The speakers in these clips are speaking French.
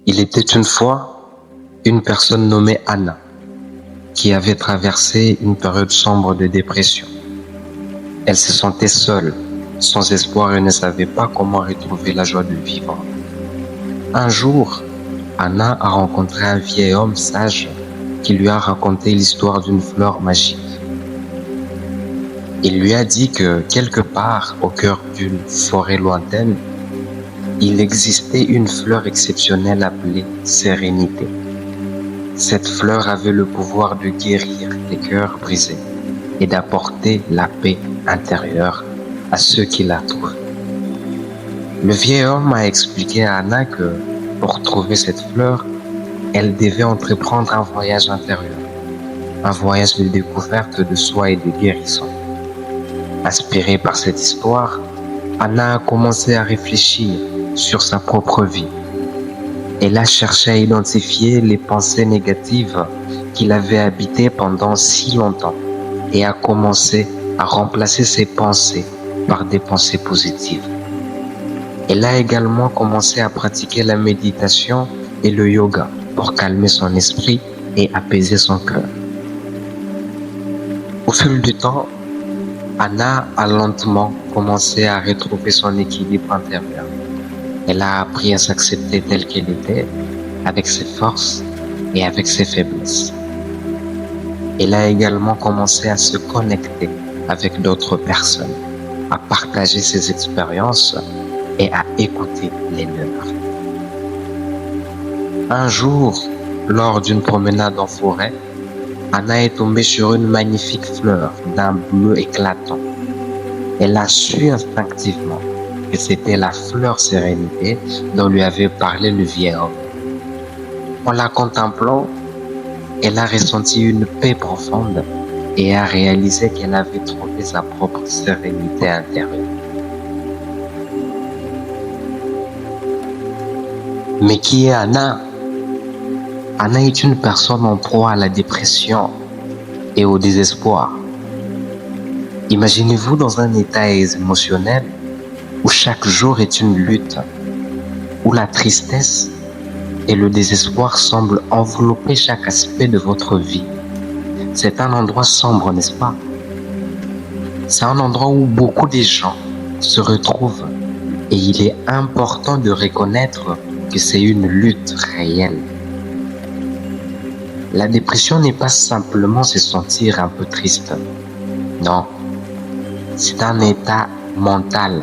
Il était une fois une personne nommée Anna qui avait traversé une période sombre de dépression. Elle se sentait seule, sans espoir et ne savait pas comment retrouver la joie de vivre. Un jour, Anna a rencontré un vieil homme sage qui lui a raconté l'histoire d'une fleur magique. Il lui a dit que quelque part au cœur d'une forêt lointaine, il existait une fleur exceptionnelle appelée sérénité. Cette fleur avait le pouvoir de guérir les cœurs brisés et d'apporter la paix intérieure à ceux qui la trouvent. Le vieil homme a expliqué à Anna que pour trouver cette fleur, elle devait entreprendre un voyage intérieur, un voyage de découverte de soi et de guérison. Inspirée par cette histoire, Anna a commencé à réfléchir sur sa propre vie. Elle a cherché à identifier les pensées négatives qui l'avaient habitée pendant si longtemps et a commencé à remplacer ces pensées par des pensées positives. Elle a également commencé à pratiquer la méditation et le yoga pour calmer son esprit et apaiser son cœur. Au fil du temps, Anna a lentement commencé à retrouver son équilibre intérieur. Elle a appris à s'accepter telle qu'elle était, avec ses forces et avec ses faiblesses. Elle a également commencé à se connecter avec d'autres personnes, à partager ses expériences et à écouter les leurs. Un jour, lors d'une promenade en forêt, Anna est tombée sur une magnifique fleur d'un bleu éclatant. Elle a su instinctivement que c'était la fleur sérénité dont lui avait parlé le vieil homme. En la contemplant, elle a ressenti une paix profonde et a réalisé qu'elle avait trouvé sa propre sérénité intérieure. Mais qui est Anna? Anna est une personne en proie à la dépression et au désespoir. Imaginez-vous dans un état émotionnel où chaque jour est une lutte, où la tristesse et le désespoir semblent envelopper chaque aspect de votre vie. C'est un endroit sombre, n'est-ce pas? C'est un endroit où beaucoup de gens se retrouvent et il est important de reconnaître que c'est une lutte réelle. La dépression n'est pas simplement se sentir un peu triste. Non, c'est un état mental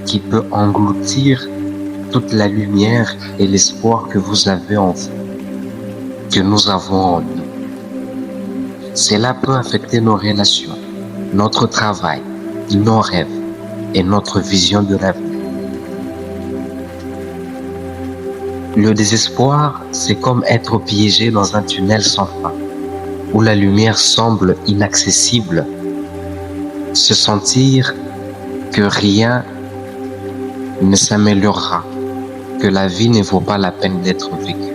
qui peut engloutir toute la lumière et l'espoir que vous avez en vous, que nous avons en nous. Cela peut affecter nos relations, notre travail, nos rêves et notre vision de l'avenir. Le désespoir, c'est comme être piégé dans un tunnel sans fin, où la lumière semble inaccessible. Se sentir que rien ne s'améliorera, que la vie ne vaut pas la peine d'être vécue.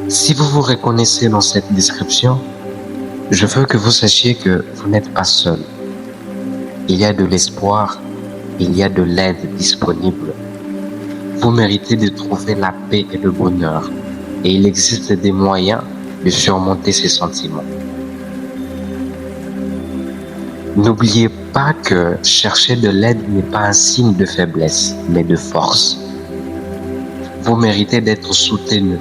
Si vous vous reconnaissez dans cette description, je veux que vous sachiez que vous n'êtes pas seul. Il y a de l'espoir, il y a de l'aide disponible. Vous méritez de trouver la paix et le bonheur, et il existe des moyens de surmonter ces sentiments. N'oubliez pas que chercher de l'aide n'est pas un signe de faiblesse, mais de force. Vous méritez d'être soutenu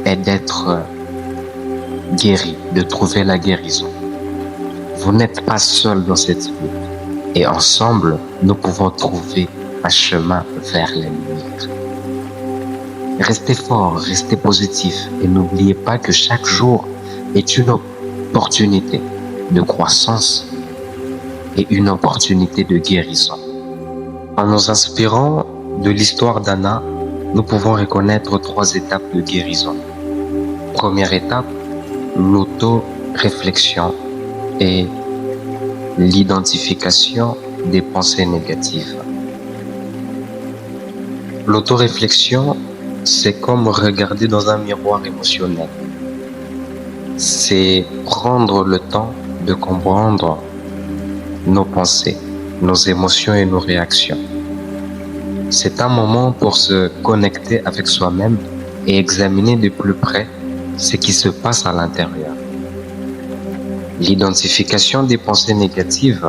et d'être guéri, de trouver la guérison. Vous n'êtes pas seul dans cette lutte, et ensemble, nous pouvons trouver un chemin vers la lumière. Restez fort, restez positif et n'oubliez pas que chaque jour est une opportunité de croissance et une opportunité de guérison. En nous inspirant de l'histoire d'Anna, nous pouvons reconnaître 3 étapes de guérison. Première étape, l'auto-réflexion et l'identification des pensées négatives. L'autoréflexion, c'est comme regarder dans un miroir émotionnel. C'est prendre le temps de comprendre nos pensées, nos émotions et nos réactions. C'est un moment pour se connecter avec soi-même et examiner de plus près ce qui se passe à l'intérieur. L'identification des pensées négatives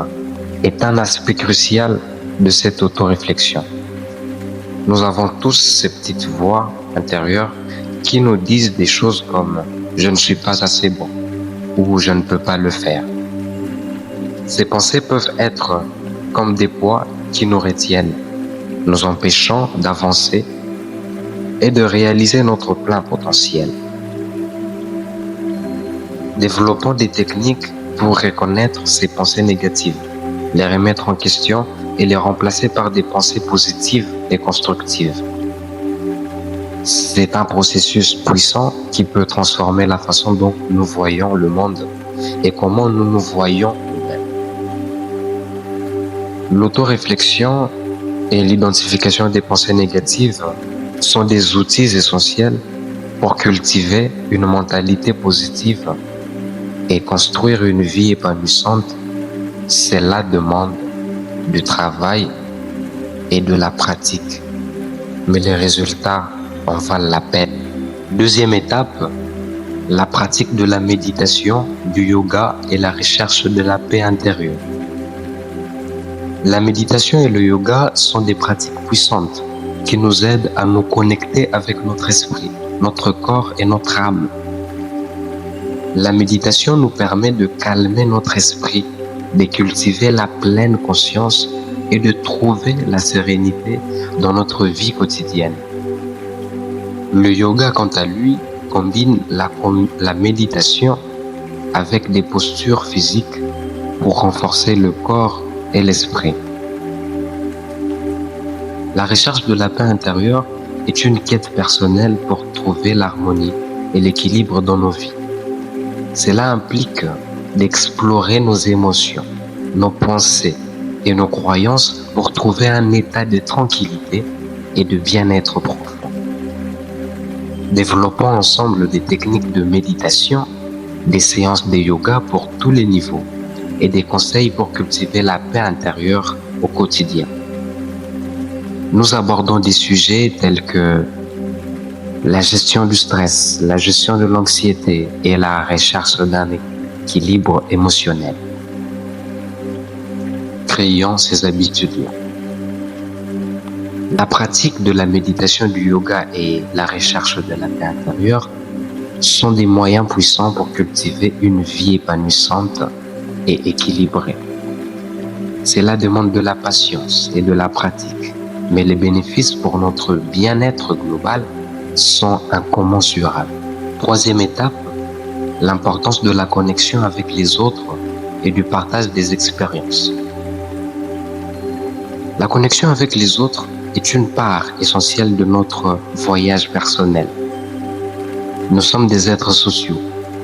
est un aspect crucial de cette autoréflexion. Nous avons tous ces petites voix intérieures qui nous disent des choses comme « je ne suis pas assez bon » ou « je ne peux pas le faire ». Ces pensées peuvent être comme des poids qui nous retiennent, nous empêchant d'avancer et de réaliser notre plein potentiel. Développons des techniques pour reconnaître ces pensées négatives, les remettre en question et les remplacer par des pensées positives et constructives. C'est un processus puissant qui peut transformer la façon dont nous voyons le monde et comment nous nous voyons nous-mêmes. L'autoréflexion et l'identification des pensées négatives sont des outils essentiels pour cultiver une mentalité positive et construire une vie épanouissante. Cela demande du travail et de la pratique, mais les résultats en valent la peine. Deuxième étape, la pratique de la méditation, du yoga et la recherche de la paix intérieure. La méditation et le yoga sont des pratiques puissantes qui nous aident à nous connecter avec notre esprit, notre corps et notre âme. La méditation nous permet de calmer notre esprit, de cultiver la pleine conscience et de trouver la sérénité dans notre vie quotidienne. Le yoga, quant à lui, combine la méditation avec des postures physiques pour renforcer le corps et l'esprit. La recherche de la paix intérieure est une quête personnelle pour trouver l'harmonie et l'équilibre dans nos vies. Cela implique d'explorer nos émotions, nos pensées et nos croyances pour trouver un état de tranquillité et de bien-être profond. Développons ensemble des techniques de méditation, des séances de yoga pour tous les niveaux et des conseils pour cultiver la paix intérieure au quotidien. Nous abordons des sujets tels que la gestion du stress, la gestion de l'anxiété et la recherche d'un équilibre émotionnel. Créons ces habitudes-là. La pratique de la méditation, du yoga et la recherche de la paix intérieure sont des moyens puissants pour cultiver une vie épanouissante et équilibrée. Cela demande de la patience et de la pratique, mais les bénéfices pour notre bien-être global sont incommensurables. Troisième étape, l'importance de la connexion avec les autres et du partage des expériences. La connexion avec les autres est une part essentielle de notre voyage personnel. Nous sommes des êtres sociaux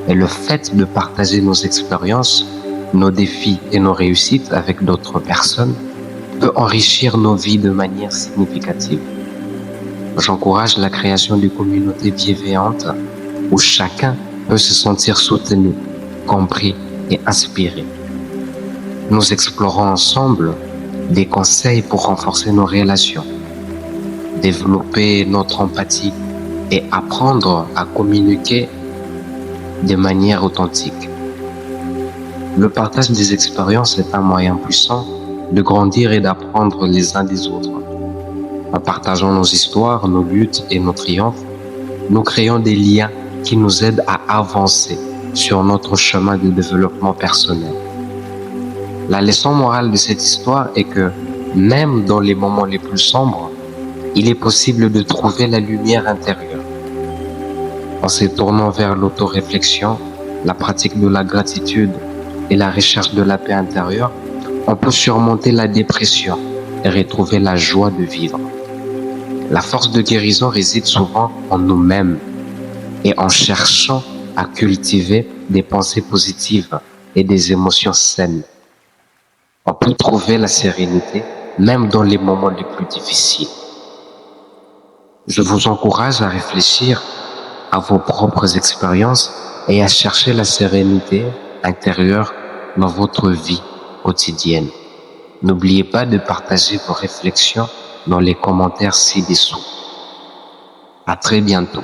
et le fait de partager nos expériences, nos défis et nos réussites avec d'autres personnes peut enrichir nos vies de manière significative. J'encourage la création de communautés bienveillantes où chacun peut se sentir soutenu, compris et inspiré. Nous explorons ensemble des conseils pour renforcer nos relations, développer notre empathie et apprendre à communiquer de manière authentique. Le partage des expériences est un moyen puissant de grandir et d'apprendre les uns des autres. En partageant nos histoires, nos luttes et nos triomphes, nous créons des liens qui nous aident à avancer sur notre chemin de développement personnel. La leçon morale de cette histoire est que même dans les moments les plus sombres, il est possible de trouver la lumière intérieure. En se tournant vers l'autoréflexion, la pratique de la gratitude et la recherche de la paix intérieure, on peut surmonter la dépression et retrouver la joie de vivre. La force de guérison réside souvent en nous-mêmes et en cherchant à cultiver des pensées positives et des émotions saines. On peut trouver la sérénité même dans les moments les plus difficiles. Je vous encourage à réfléchir à vos propres expériences et à chercher la sérénité intérieure dans votre vie quotidienne. N'oubliez pas de partager vos réflexions dans les commentaires ci-dessous. À très bientôt.